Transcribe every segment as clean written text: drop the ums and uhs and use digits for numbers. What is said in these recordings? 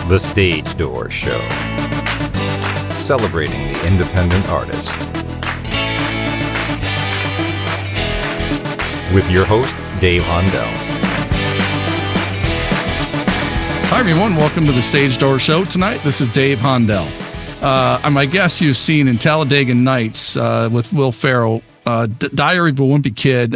The Stage Door Show, celebrating the independent artist. With your host, Dave Hondell. Hi, everyone. Welcome to the Stage Door Show tonight. This is Dave Hondell. My guest you've seen in Talladega Nights with Will Ferrell, Diary of a Wimpy Kid,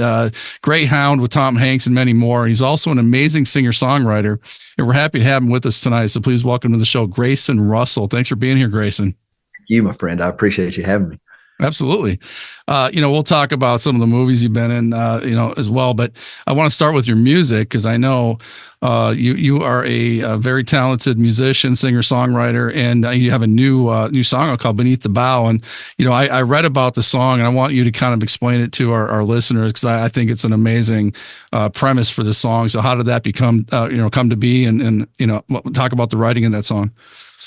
Greyhound with Tom Hanks, and many more. He's also an amazing singer-songwriter, and we're happy to have him with us tonight. So please welcome to the show, Grayson Russell. Thanks for being here, Grayson. Thank you, my friend. I appreciate you having me. Absolutely. We'll talk about some of the movies you've been in, as well. But I want to start with your music because I know you are a very talented musician, singer, songwriter, and you have a new song called "Beneath the Bow." And I read about the song, and I want you to kind of explain it to our listeners because I think it's an amazing premise for the song. So how did that come to be? And talk about the writing in that song.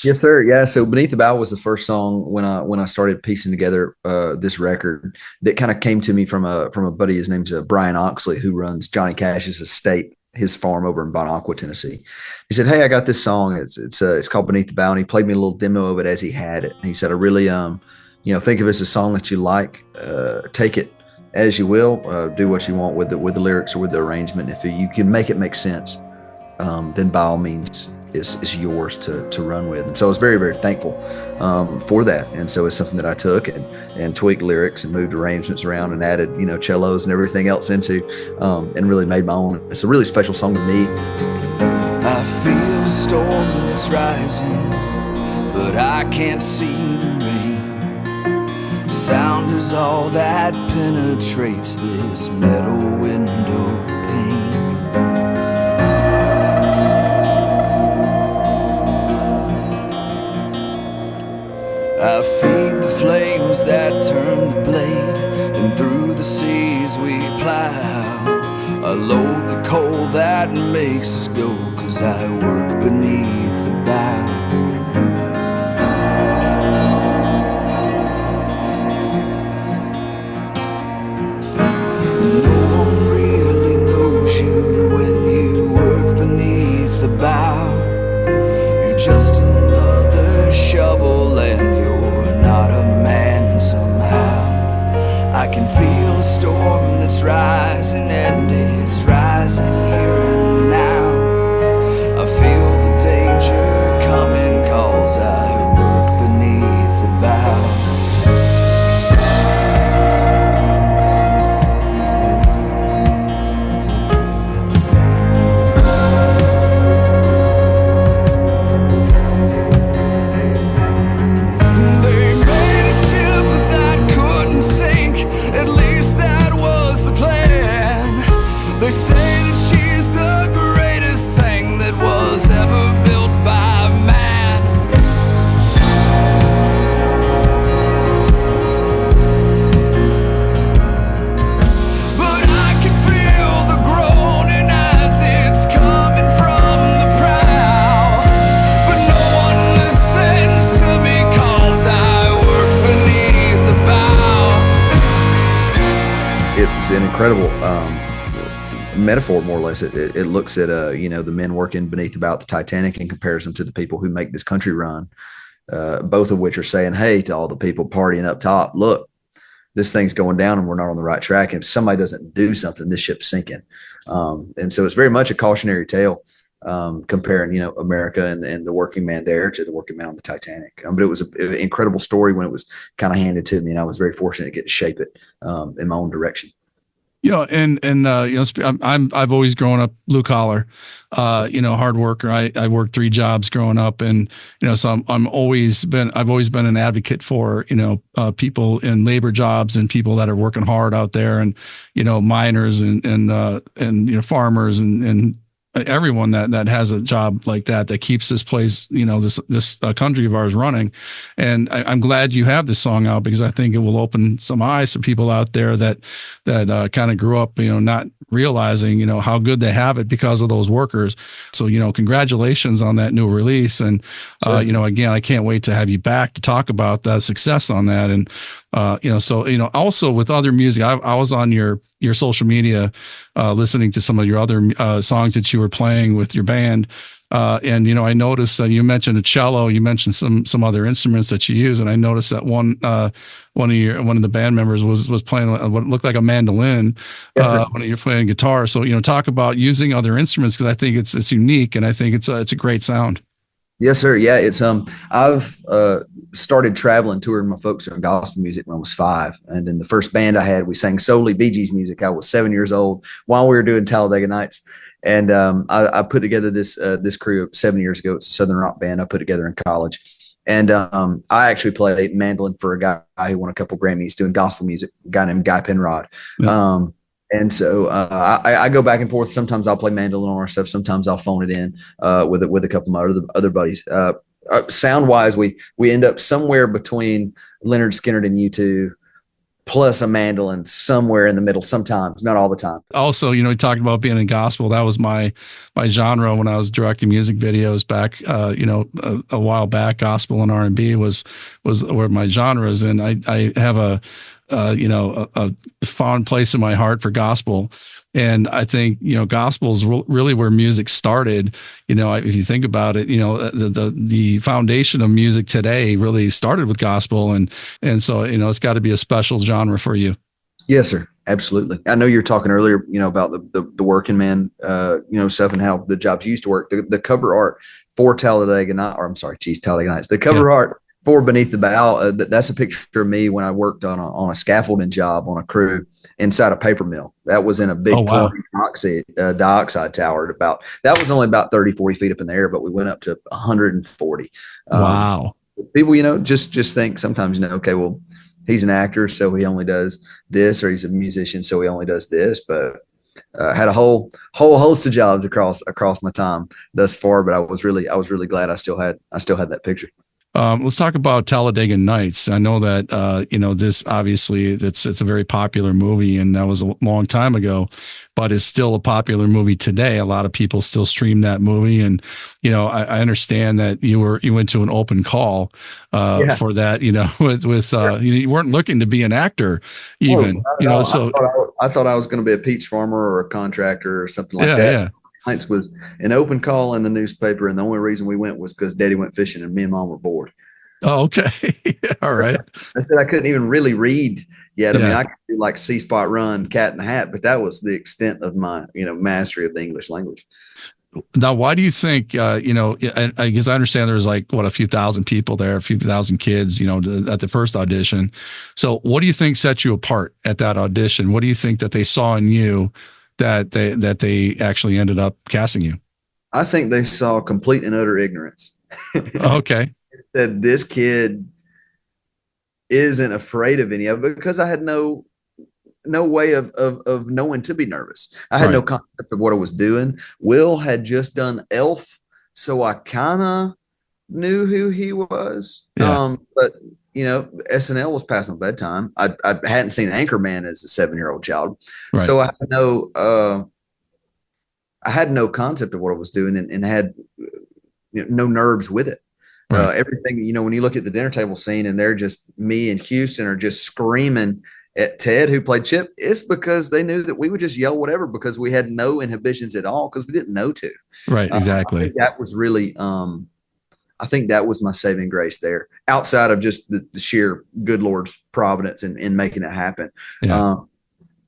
Yes, sir. Yeah. So "Beneath the Bow" was the first song when I started piecing together this record that kind of came to me from a buddy. His name's Brian Oxley, who runs Johnny Cash's estate, his farm over in Bon Aqua, Tennessee. He said, "Hey, I got this song. It's called "Beneath the Bow," and he played me a little demo of it as he had it. And he said, "I really think of it as a song that you like. Take it as you will. Do what you want with the lyrics or with the arrangement. If you can make it make sense, then by all means." Is yours to run with. And so I was very, very thankful for that. And so it's something that I took and tweaked lyrics and moved arrangements around and added, cellos and everything else into, and really made my own. It's a really special song to me. I feel a storm that's rising, but I can't see the rain. Sound is all that penetrates this metal window pane. I feed the flames that turn the blade, and through the seas we plow. I load the coal that makes us go, 'cause I work beneath the bow. No one really knows you when you work beneath the bow. You're just another shovel and you're not a man somehow. I can feel a storm that's rising and it's rising here and now. I feel the danger coming 'cause I work beneath the bow. They say that she's the greatest thing that was ever built by man. But I can feel the groaning as it's coming from the prow. But no one listens to me 'cause I work beneath the bow. It was an incredible metaphor, more or less. It looks at the men working beneath about the Titanic in comparison to the people who make this country run, both of which are saying, hey, to all the people partying up top, look, this thing's going down and we're not on the right track. And if somebody doesn't do something, this ship's sinking. And so it's very much a cautionary tale, comparing America and the working man there to the working man on the Titanic. But it was an incredible story when it was kind of handed to me, and I was very fortunate to get to shape it in my own direction. I've always grown up blue collar, hard worker. I worked 3 jobs growing up, and so I've always been an advocate for people in labor jobs and people that are working hard out there, and miners and farmers and everyone that has a job like that keeps this place, this country of ours running. And I'm glad you have this song out because I think it will open some eyes for people out there that kind of grew up, not realizing, how good they have it because of those workers. So, congratulations on that new release. And, Sure. Again, I can't wait to have you back to talk about the success on that. And, also with other music, I was on your social media, listening to some of your other songs that you were playing with your band. And I noticed that you mentioned a cello, you mentioned some other instruments that you use, and I noticed that one of the band members was playing what looked like a mandolin when you're playing guitar. So talk about using other instruments, because I think it's unique, and I think it's a great sound. Yes, sir. Yeah, it's I've started traveling, touring my folks doing gospel music when I was 5, and then the first band I had, we sang solely Bee Gees music. I was 7 years old while we were doing Talladega Nights, and I put together this crew 7 years ago. It's a Southern rock band I put together in college, and I actually played mandolin for a guy who won a couple Grammys doing gospel music, a guy named Guy Penrod. Yeah. And so I go back and forth. Sometimes I'll play mandolin on our stuff. Sometimes I'll phone it in with a couple of my other buddies. Sound wise, we end up somewhere between Leonard Skinner and U2, plus a mandolin somewhere in the middle. Sometimes, not all the time. Also, we talked about being in gospel. That was my genre when I was directing music videos back. A while back, gospel and R&B was where my genres, and I have a fond place in my heart for gospel. And I think, gospel is really where music started. If you think about it, the foundation of music today really started with gospel. And so, it's got to be a special genre for you. Yes, sir. Absolutely. I know you're talking earlier, about the working man, stuff and how the jobs used to work. The cover art for Talladega Nights, Talladega Nights, the cover art for Beneath the Bow, that's a picture of me when I worked on a scaffolding job on a crew inside a paper mill. That was in a big dioxide tower. That was only about 30, 40 feet up in the air, but we went up to 140. Wow. People, just think sometimes, okay, well, he's an actor, so he only does this, or he's a musician, so he only does this. But had a whole host of jobs across my time thus far. But I was really glad I still had that picture. Let's talk about Talladega Nights. I know that, this obviously it's a very popular movie, and that was a long time ago, but it's still a popular movie today. A lot of people still stream that movie. And, I understand that you went to an open call, for that, you weren't looking to be an actor even, so I thought I was going to be a peach farmer or a contractor or something like that. Yeah. Nights was an open call in the newspaper, and the only reason we went was because Daddy went fishing and me and Mom were bored. Oh, okay. All right. I said I couldn't even really read yet. I mean, I could do like See Spot Run, Cat in the Hat, but that was the extent of my, mastery of the English language. Now, why do you think, I guess I understand there's like, a few thousand people there, a few thousand kids, at the first audition. So what do you think set you apart at that audition? What do you think that they saw in you that they actually ended up casting you? I think they saw complete and utter ignorance. Okay. That this kid isn't afraid of any of it, because I had no way of knowing to be nervous. I had no concept of what I was doing. Will had just done Elf, so I kind of knew who he was. Yeah. But SNL was past my bedtime. I hadn't seen Anchorman as a 7-year-old child, so I had no concept of what I was doing, and had no nerves with it. Everything, when you look at the dinner table scene, and they're just, me and Houston are just screaming at Ted, who played Chip, it's because they knew that we would just yell whatever, because we had no inhibitions at all, because we didn't know to. Right, exactly. I think that was really, I think that was my saving grace there, outside of just the sheer good Lord's providence in making it happen. Yeah.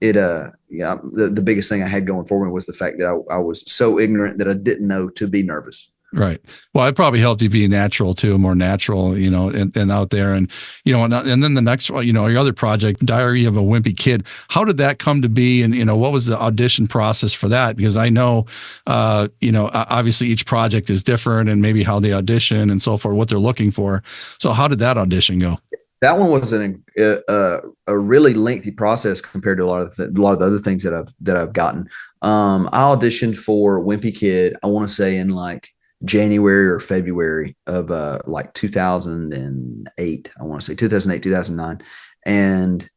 The biggest thing I had going for me was the fact that I was so ignorant that I didn't know to be nervous. Right. Well, it probably helped you be natural too, more natural, and out there. And, and then the next one, your other project, Diary of a Wimpy Kid, how did that come to be? And, what was the audition process for that? Because I know, obviously each project is different, and maybe how they audition and so forth, what they're looking for. So how did that audition go? That one was a really lengthy process compared to a lot of the other things that I've gotten. I auditioned for Wimpy Kid, I want to say in like January or February of like 2008. I want to say 2008, 2009. And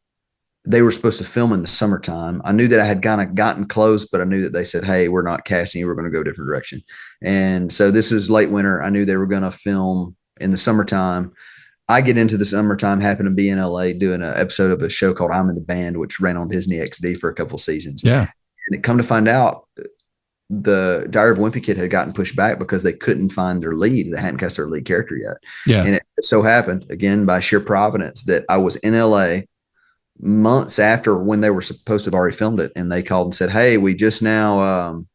they were supposed to film in the summertime. I knew that I had kind of gotten close, but I knew that they said, hey, we're not casting you. We're going to go a different direction. And so this is late winter. I knew they were going to film in the summertime. I get into the summertime, happen to be in LA doing an episode of a show called I'm in the Band, which ran on Disney XD for a couple of seasons. Yeah. And it come to find out, the Diary of a Wimpy Kid had gotten pushed back because they couldn't find their lead. They hadn't cast their lead character yet. Yeah. And it so happened, again, by sheer providence, that I was in LA months after when they were supposed to have already filmed it. And they called and said, "Hey, we just now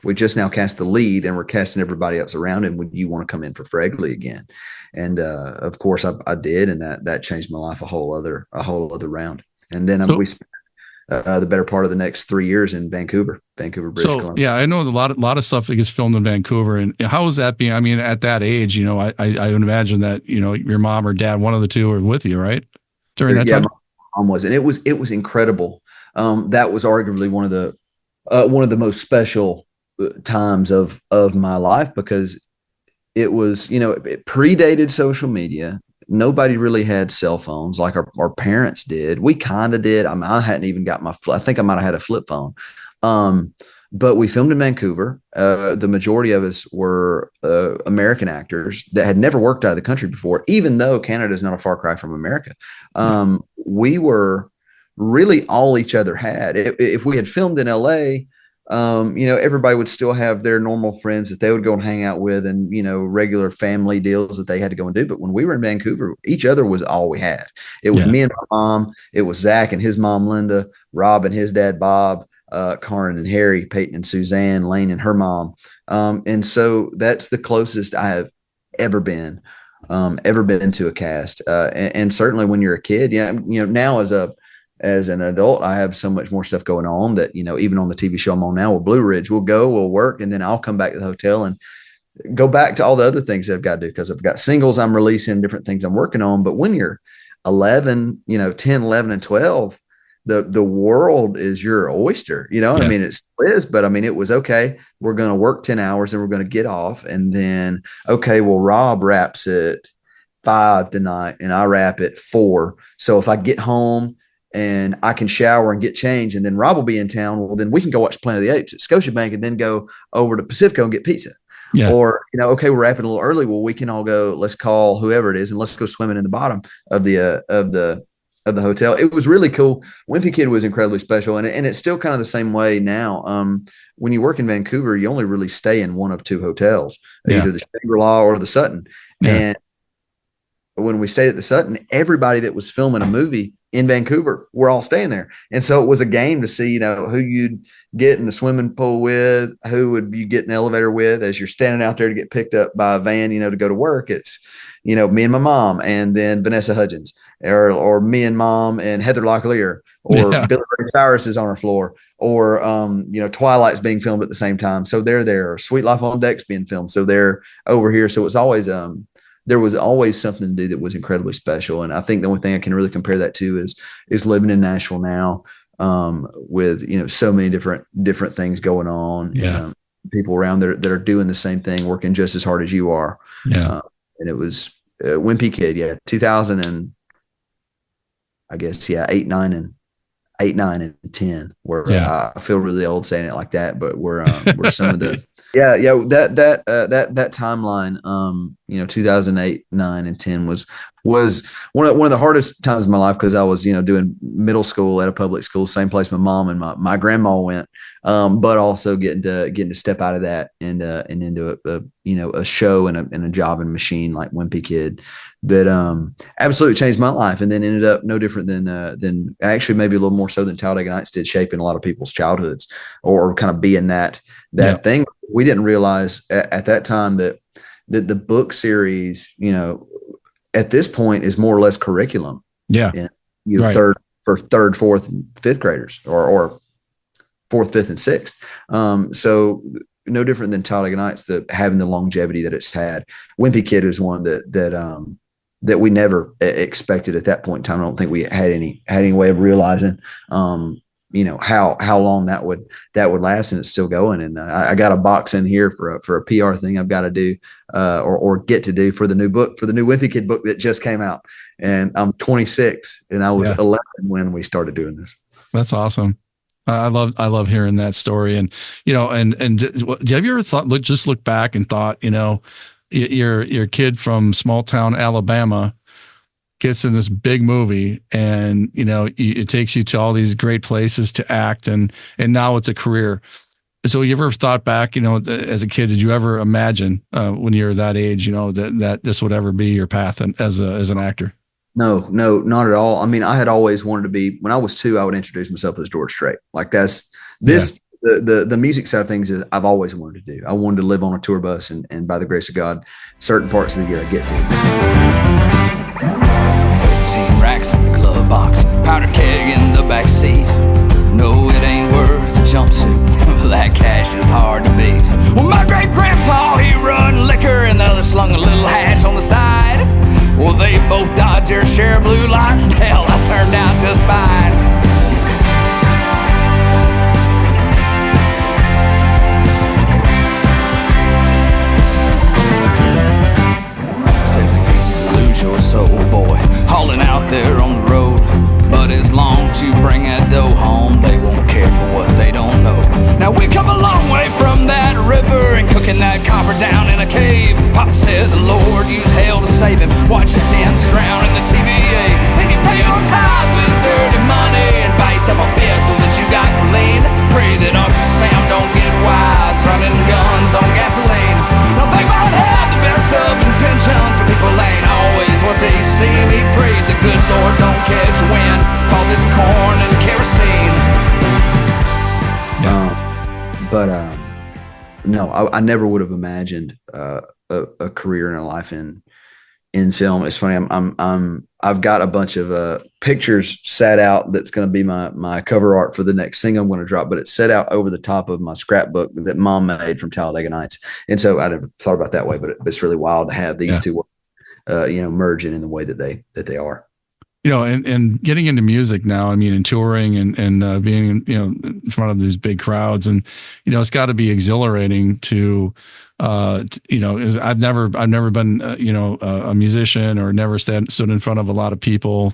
cast the lead and we're casting everybody else around. And would you want to come in for Fregley again?" And of course I did. And that changed my life a whole other round. And then we spent the better part of the next 3 years in Vancouver, British Columbia. Yeah, I know a lot of stuff that gets filmed in Vancouver. And how was that being? I mean, at that age, you know, I would imagine that, you know, your mom or dad, one of the two, were with you, right? During that time? My mom was, and it was incredible. That was arguably one of the most special times of my life, because it was, you know, it predated social media. Nobody really had cell phones like our parents did. We kind of did. I mean, I hadn't even got I think I might have had a flip phone. But we filmed in Vancouver. The majority of us were American actors that had never worked out of the country before, even though Canada is not a far cry from America. We were really all each other had. If we had filmed in LA, you know, everybody would still have their normal friends that they would go and hang out with, and, you know, regular family deals that they had to go and do. But when we were in Vancouver, each other was all we had. It was me and my mom. It was Zach and his mom, Linda, Rob and his dad, Bob, Karen and Harry, Peyton and Suzanne, Lane and her mom. And so that's the closest I have ever been to a cast. And certainly when you're a kid, now as an adult, I have so much more stuff going on that, you know, even on the TV show I'm on now with Blue Ridge, we'll work, and then I'll come back to the hotel and go back to all the other things that I've got to do, because I've got singles I'm releasing, different things I'm working on. But when you're 11, you know, 10, 11 and 12, the world is your oyster, you know. I mean, it still is, but I mean, it was okay. We're going to work 10 hours and we're going to get off. And then, okay, well, Rob wraps at 5 tonight and I wrap at 4. So if I get home and I can shower and get changed, and then Rob will be in town, well, then we can go watch Planet of the Apes at Scotiabank and then go over to Pacifico and get pizza. Yeah. Or, you know, okay, we're wrapping a little early. Well, we can all go, let's call whoever it is and let's go swimming in the bottom of the hotel. It was really cool. Wimpy Kid was incredibly special. And it's still kind of the same way now. When you work in Vancouver, you only really stay in one of two hotels, either the Shangri-La or the Sutton. And when we stayed at the Sutton, everybody that was filming a movie in Vancouver, we're all staying there. And so it was a game to see, you know, who you'd get in the swimming pool with, who would you get in the elevator with as you're standing out there to get picked up by a van, you know, to go to work. It's, you know, me and my mom, and then Vanessa Hudgens, or me and mom and Heather Locklear, or Billy Ray Cyrus is on our floor, or, you know, Twilight's being filmed at the same time. So they're there, or Sweet Life on Deck's being filmed. So they're over here. So it's always, there was always something to do that was incredibly special. And I think the only thing I can really compare that to is living in Nashville now, with, you know, so many different things going on. People around there that are doing the same thing, working just as hard as you are. And it was Wimpy Kid, 2000 and I guess 8, 9 and 10. Where I feel really old saying it like that, but we're some of the that timeline, you know, 2008, 9 and 10 was one of the hardest times of my life, because I was, you know, doing middle school at a public school, same place my mom and my grandma went, but also getting to step out of that and into a show and a job and machine like Wimpy Kid that absolutely changed my life, and then ended up no different than actually maybe a little more so than Talladega Nights did, shaping a lot of people's childhoods, or kind of being that thing. We didn't realize at that time that the book series, you know, at this point is more or less curriculum. And you have third, fourth, and fifth graders, or fourth, fifth, and sixth. So no different than Talladega Nights, having the longevity that it's had. Wimpy Kid is one that we never expected at that point in time. I don't think we had any way of realizing, you know, how long that would last, and it's still going. And I got a box in here for a PR thing I've got to do, or get to do for the new Wimpy Kid book that just came out. And I'm 26, and I was 11 when we started doing this. That's awesome. I love hearing that story. And, you know, and have you ever thought, look back and thought, you know, your kid from small town Alabama gets in this big movie, and, you know, it takes you to all these great places to act, and now it's a career. So you ever thought back, as a kid, did you ever imagine when you were that age, that this would ever be your path as an actor? No, not at all. I mean, I had always wanted to be, when I was 2, I would introduce myself as George Strait. Like that's this, the music side of things is I've always wanted to do. I wanted to live on a tour bus and by the grace of God, certain parts of the year I get to. 13 racks in the glove box, powder keg in the back seat. No, it ain't worth a jumpsuit. That cash is hard to beat. Well, my great grandpa, he run liquor, and the other slung a little hash on the side. Well, they both dodged their share of blue lights, and hell, I turned out just fine. Said it's easy to lose your soul, boy, hauling out there on the road. But as long as you bring that dough home, they won't care for what they don't know. Now we come a long way from that river and cooking that copper down in a cave. Pop said the Lord used hell to save him. Watch his sins drown in the TVA. And you pay your tithe with dirty money and buy yourself a vehicle that you got clean. Pray that Uncle Sam don't get wise running guns on gasoline. Now they might have the best of intentions, but people ain't always what they seem. He prayed the good Lord don't catch wind. All this corn and kerosene. No, I never would have imagined a career and a life in film. It's funny. I've got a bunch of pictures set out. That's going to be my cover art for the next single I'm going to drop. But it's set out over the top of my scrapbook that Mom made from Talladega Nights. And so I never thought about it that way. But it's really wild to have these two, merging in the way that they are. And getting into music now, I mean, and touring and being, in front of these big crowds, and, it's got to be exhilarating to, I've never been, a musician or never stood in front of a lot of people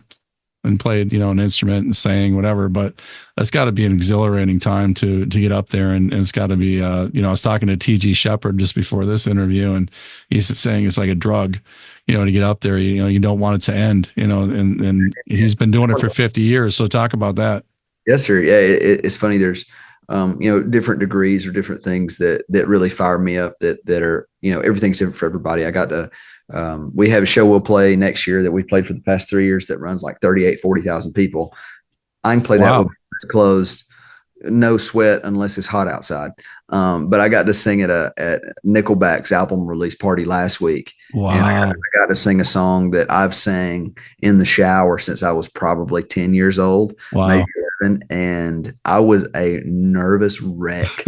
and played, an instrument and sang, whatever, but it's got to be an exhilarating time to get up there. And it's got to be, I was talking to T.G. Shepherd just before this interview, and he's saying it's like a drug, to get up there, you don't want it to end, and he's been doing it for 50 years. So talk about that. Yes, sir. Yeah. It's funny. There's, different degrees or different things that really fire me up that are, everything's different for everybody. I got to, we have a show we'll play next year that we played for the past 3 years that runs like 40,000 people. I can play that with it's closed, no sweat unless it's hot outside. But I got to sing at Nickelback's album release party last week. Wow. And I got to sing a song that I've sang in the shower since I was probably 10 years old. Wow. Maybe 11, and I was a nervous wreck.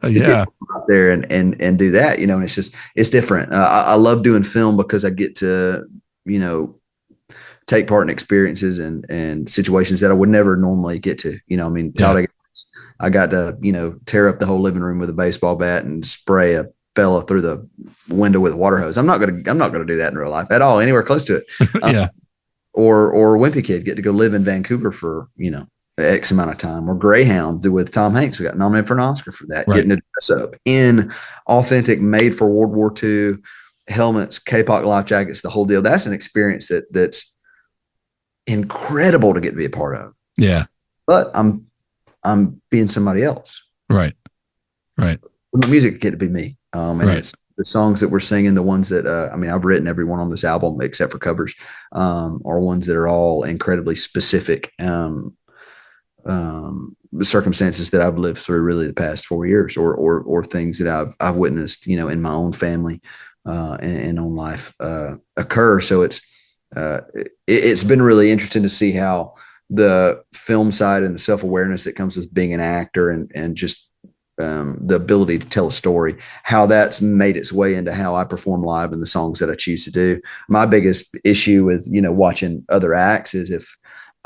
Yeah. Out there and do that, and it's different. I love doing film because I get to, take part in experiences and situations that I would never normally get to, Talladega, I got to, tear up the whole living room with a baseball bat and spray a fella through the window with a water hose. I'm not going to do that in real life at all, anywhere close to it. Yeah. Or Wimpy Kid, get to go live in Vancouver for, X amount of time, or Greyhound with Tom Hanks. We got nominated for an Oscar for that. Right. Getting to dress up in authentic, made for World War II helmets, K-pop life jackets, the whole deal. That's an experience that's incredible to get to be a part of. Yeah. But I'm being somebody else. Right. The music get to be me. And right. It's the songs that we're singing, the ones that, I've written every one on this album except for covers, are ones that are all incredibly specific, circumstances that I've lived through really the past 4 years, or things that I've witnessed, in my own family, and own life, occur. So it's been really interesting to see how the film side and the self-awareness that comes with being an actor and just the ability to tell a story, how that's made its way into how I perform live and the songs that I choose to do. My biggest issue with, watching other acts is if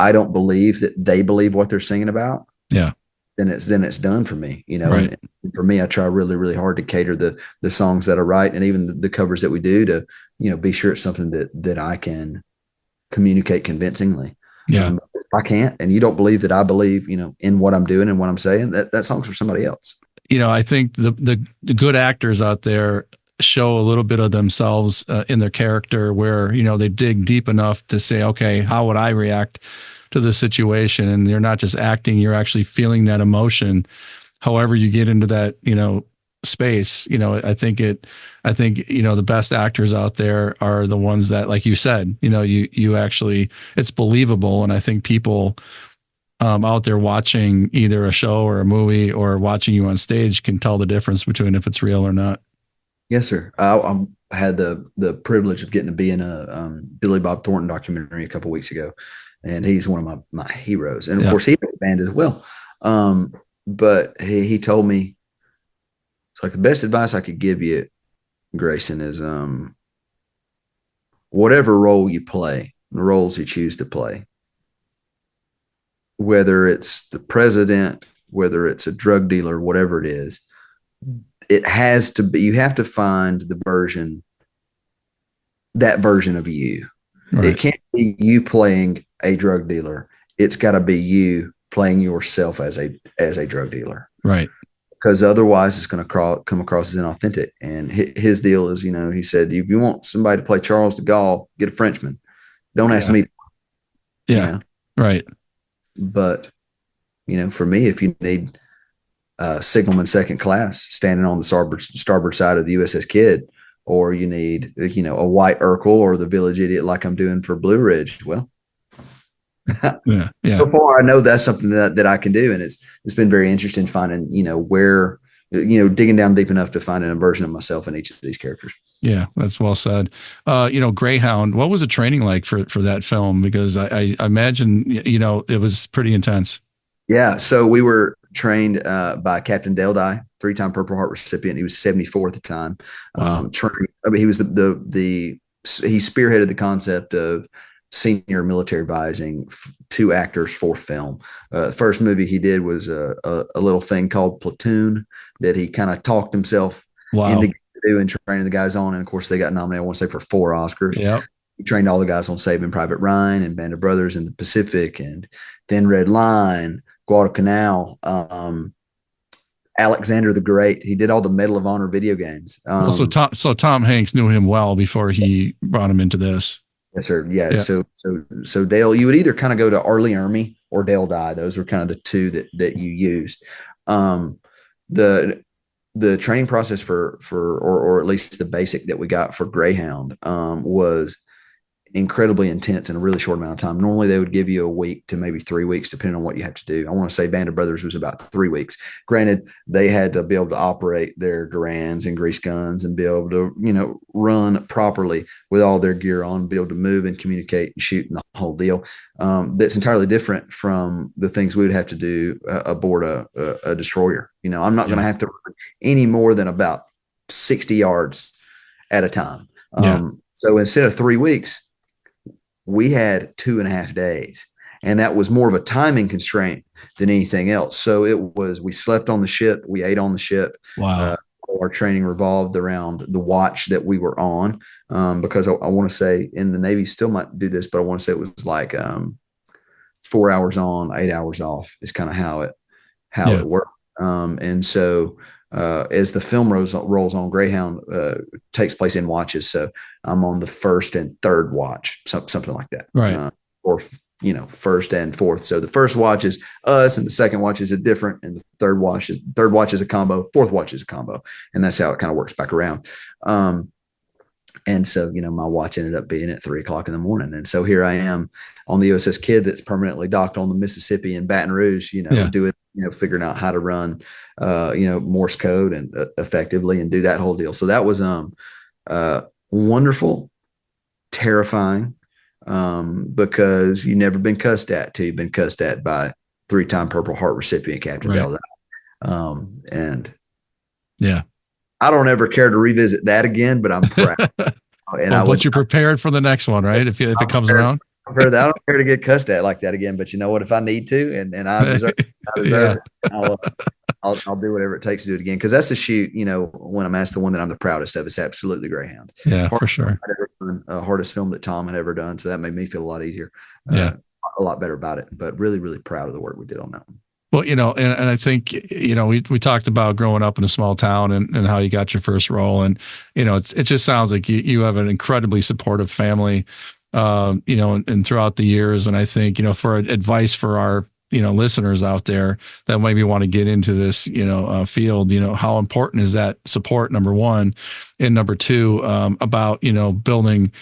I don't believe that they believe what they're singing about, yeah, then it's done for me, Right. And for me, I try really, really hard to cater the songs that I write and even the covers that we do to, be sure it's something that I can communicate convincingly. Yeah. If I can't, and you don't believe that I believe, in what I'm doing and what I'm saying, that song's for somebody else. I think the good actors out there show a little bit of themselves in their character where, they dig deep enough to say, okay, how would I react to the situation? And you're not just acting, you're actually feeling that emotion. however you get into that, space, I think, the best actors out there are the ones that, like you said, you actually, it's believable. And I think people out there watching either a show or a movie or watching you on stage can tell the difference between if it's real or not. Yes, sir. I had the privilege of getting to be in a Billy Bob Thornton documentary a couple weeks ago, and he's one of my heroes. And of course, he had a band as well. But he told me, it's like, the best advice I could give you, Grayson, is whatever role you play, the roles you choose to play, whether it's the president, whether it's a drug dealer, whatever it is, it has to be, you have to find that version of you. Right. It can't be you playing a drug dealer. It's got to be you playing yourself as a drug dealer. Right. Because otherwise it's going to come across as inauthentic. And his deal is, he said, if you want somebody to play Charles de Gaulle, get a Frenchman. Don't ask me. Yeah. Right. But, for me, if you need signalman second class standing on the starboard side of the USS Kidd, or you need, a white Urkel or the village idiot like I'm doing for Blue Ridge, well, yeah. So far I know that's something that I can do. And it's been very interesting finding, where, digging down deep enough to find a version of myself in each of these characters. Yeah, that's well said. Greyhound, what was the training like for that film? Because I imagine, it was pretty intense. Yeah. So we were trained by Captain Dale Dye, 3-time Purple Heart recipient. He was 74 at the time. Wow. He was he spearheaded the concept of senior military advising to actors for film. The first movie he did was a little thing called Platoon that he kind of talked himself into doing, training the guys on. And of course they got nominated, I want to say, for 4 Oscars. Yeah. He trained all the guys on Saving Private Ryan and Band of Brothers in the Pacific and Thin Red Line, Guadalcanal, Alexander the Great. He did all the Medal of Honor video games. So Tom Hanks knew him well before he brought him into this. Yes, sir. Yeah. So Dale, you would either kind of go to Arlie Ermy or Dale Dye. Those were kind of the two that you used. The training process or at least the basic that we got for Greyhound was incredibly intense in a really short amount of time. Normally they would give you a week to maybe 3 weeks, depending on what you have to do. I want to say Band of Brothers was about 3 weeks. Granted, they had to be able to operate their Garands and grease guns and be able to, run properly with all their gear on, be able to move and communicate and shoot and the whole deal. That's entirely different from the things we would have to do aboard a destroyer. I'm not going to have to run any more than about 60 yards at a time. So instead of 3 weeks, we had 2.5 days, and that was more of a timing constraint than anything else. So we slept on the ship, we ate on the ship. Wow. Our training revolved around the watch that we were on, because I want to say in the Navy still might do this, but I want to say it was like 4 hours on, 8 hours off is kind of how it worked. And so as the film rolls on, Greyhound takes place in watches. So I'm on the first and third watch, something like that. Right. Or, first and fourth. So the first watch is us and the second watch is a different, and the third watch is a combo, fourth watch is a combo. And that's how it kind of works back around. And so, my watch ended up being at 3:00 in the morning. And so here I am on the USS Kidd that's permanently docked on the Mississippi in Baton Rouge, doing, figuring out how to run, Morse code and effectively and do that whole deal. So that was wonderful, terrifying, because you've never been cussed at till you've been cussed at by 3-time Purple Heart recipient Captain Dale Dye. And yeah. I don't ever care to revisit that again, but I'm proud. But you're prepared for the next one, right? If it comes around. I don't care to get cussed at like that again. But you know what? If I need to, and I deserve it, I'll do whatever it takes to do it again. Because that's the shoot. When I'm asked the one that I'm the proudest of, it's absolutely Greyhound. Yeah, for sure. Hardest film that Tom had ever done. So that made me feel a lot easier. A lot better about it. But really, really proud of the work we did on that one. Well, and I think, we talked about growing up in a small town and how you got your first role. And, it just sounds like you have an incredibly supportive family, and throughout the years. And I think, for advice for our listeners out there that maybe want to get into this, field, how important is that support, number one, and number two, about, building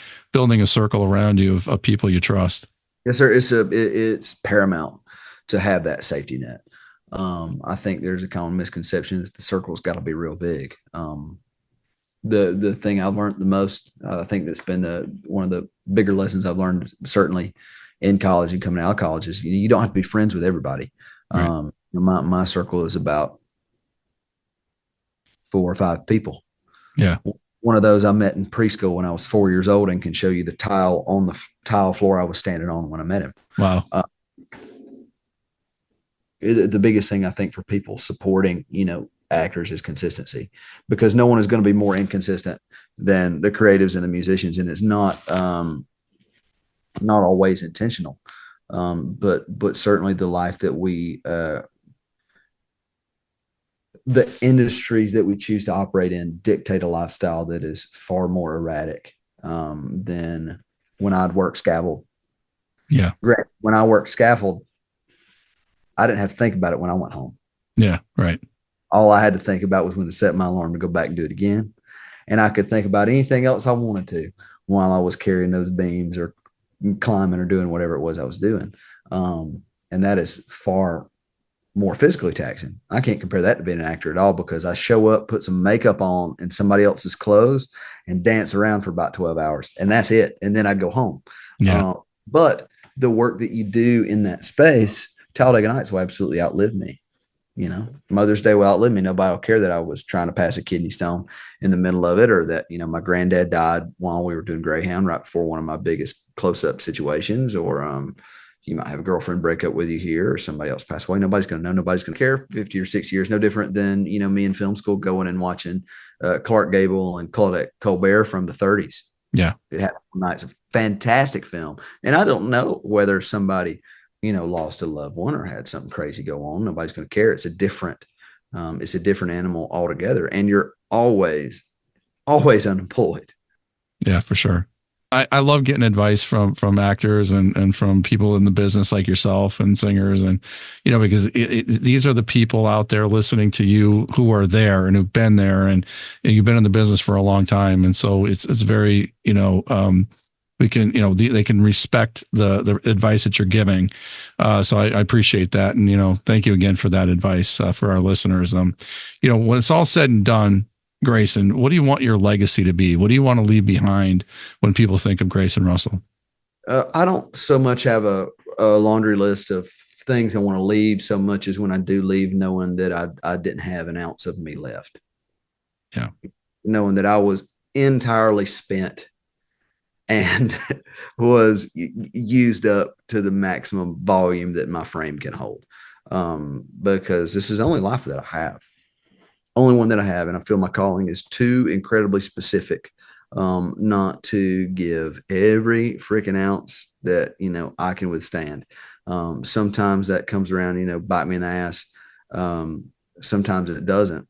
a circle around you of people you trust. Yes, sir. It's paramount to have that safety net. I think there's a common misconception that the circle's got to be real big. The thing I've learned the most, I think that's been one of the bigger lessons I've learned, certainly in college and coming out of college, is you don't have to be friends with everybody. Right. My circle is about 4 or 5 people. Yeah. One of those I met in preschool when I was 4 years old and can show you the tile on the tile floor I was standing on when I met him. Wow. The biggest thing I think for people supporting, actors is consistency, because no one is going to be more inconsistent than the creatives and the musicians. And it's not always intentional. But certainly the life that the industries that we choose to operate in dictate a lifestyle that is far more erratic than when I'd work scaffold. Yeah. When I worked scaffold, I didn't have to think about it when I went home. Yeah. Right. All I had to think about was when to set my alarm to go back and do it again. And I could think about anything else I wanted to while I was carrying those beams or climbing or doing whatever it was I was doing. And that is far more physically taxing. I can't compare that to being an actor at all, because I show up, put some makeup on in somebody else's clothes and dance around for about 12 hours. And that's it. And then I go home. Yeah. But the work that you do in that space, Talladega Nights will absolutely outlive me. Mother's Day will outlive me. Nobody will care that I was trying to pass a kidney stone in the middle of it, or that, my granddad died while we were doing Greyhound right before one of my biggest close-up situations, or you might have a girlfriend break up with you here, or somebody else pass away. Nobody's going to know. Nobody's going to care. 50 or 60 years, no different than, me in film school going and watching Clark Gable and Claudette Colbert from the 30s. Yeah. It had nights of fantastic film. And I don't know whether somebody, lost a loved one or had something crazy go on. Nobody's going to care. It's a different animal altogether. And you're always unemployed. Yeah, for sure. I love getting advice from actors and from people in the business like yourself and singers, and because these are the people out there listening to you who are there and who've been there, and you've been in the business for a long time, and so it's very we can they can respect the advice that you're giving. So I appreciate that, and thank you again for that advice for our listeners. When it's all said and done, Grayson, what do you want your legacy to be? What do you want to leave behind when people think of Grayson Russell? I don't so much have a laundry list of things I want to leave, so much as when I do leave, knowing that I didn't have an ounce of me left. Yeah. Knowing that I was entirely spent and was used up to the maximum volume that my frame can hold. Because this is the only life that I have. Only one that I have, and I feel my calling is too incredibly specific, not to give every freaking ounce that I can withstand. Sometimes that comes around, bite me in the ass. Sometimes it doesn't.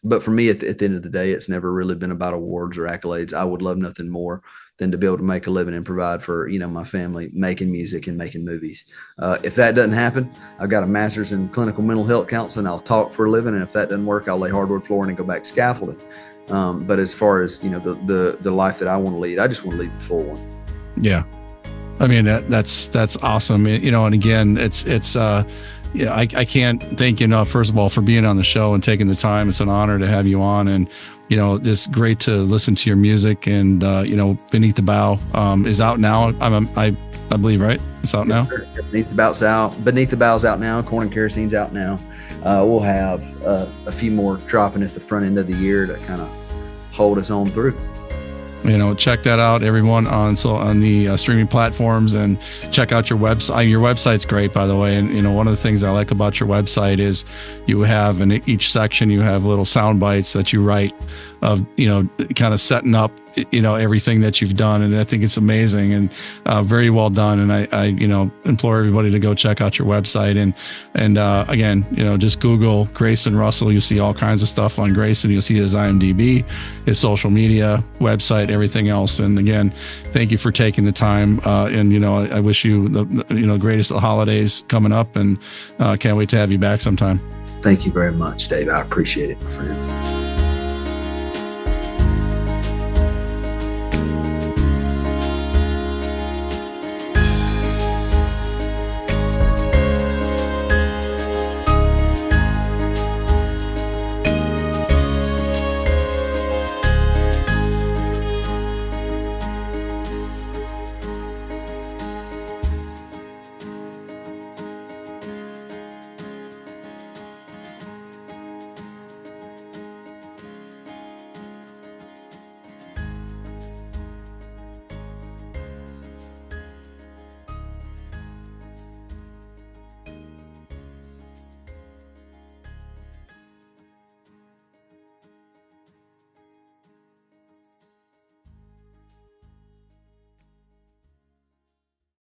But for me, at the end of the day, it's never really been about awards or accolades. I would love nothing more than to be able to make a living and provide for, my family, making music and making movies. If that doesn't happen, I've got a master's in clinical mental health counseling. I'll talk for a living. And if that doesn't work, I'll lay hardwood flooring and go back to scaffolding. But as far as, the life that I want to lead, I just want to lead the full one. Yeah. I mean, that's awesome. And again, I can't thank you enough, first of all, for being on the show and taking the time. It's an honor to have you on, and it's great to listen to your music. And Beneath the Bow is out now. I believe, right? It's out now. Beneath the Bow's out. Beneath the Bow's out now. Corn and Kerosene's out now. We'll have a few more dropping at the front end of the year to kind of hold us on through. Check that out, everyone, on the streaming platforms, and check out your website. Your website's great, by the way. And, one of the things I like about your website is you have in each section, you have little sound bites that you write kind of setting up, everything that you've done. And I think it's amazing and very well done. And I implore everybody to go check out your website. And again, just Google Grayson Russell. You'll see all kinds of stuff on Grayson. You'll see his IMDb, his social media, website, everything else. And again, thank you for taking the time. And I wish you the greatest of the holidays coming up, and can't wait to have you back sometime. Thank you very much, Dave. I appreciate it, my friend.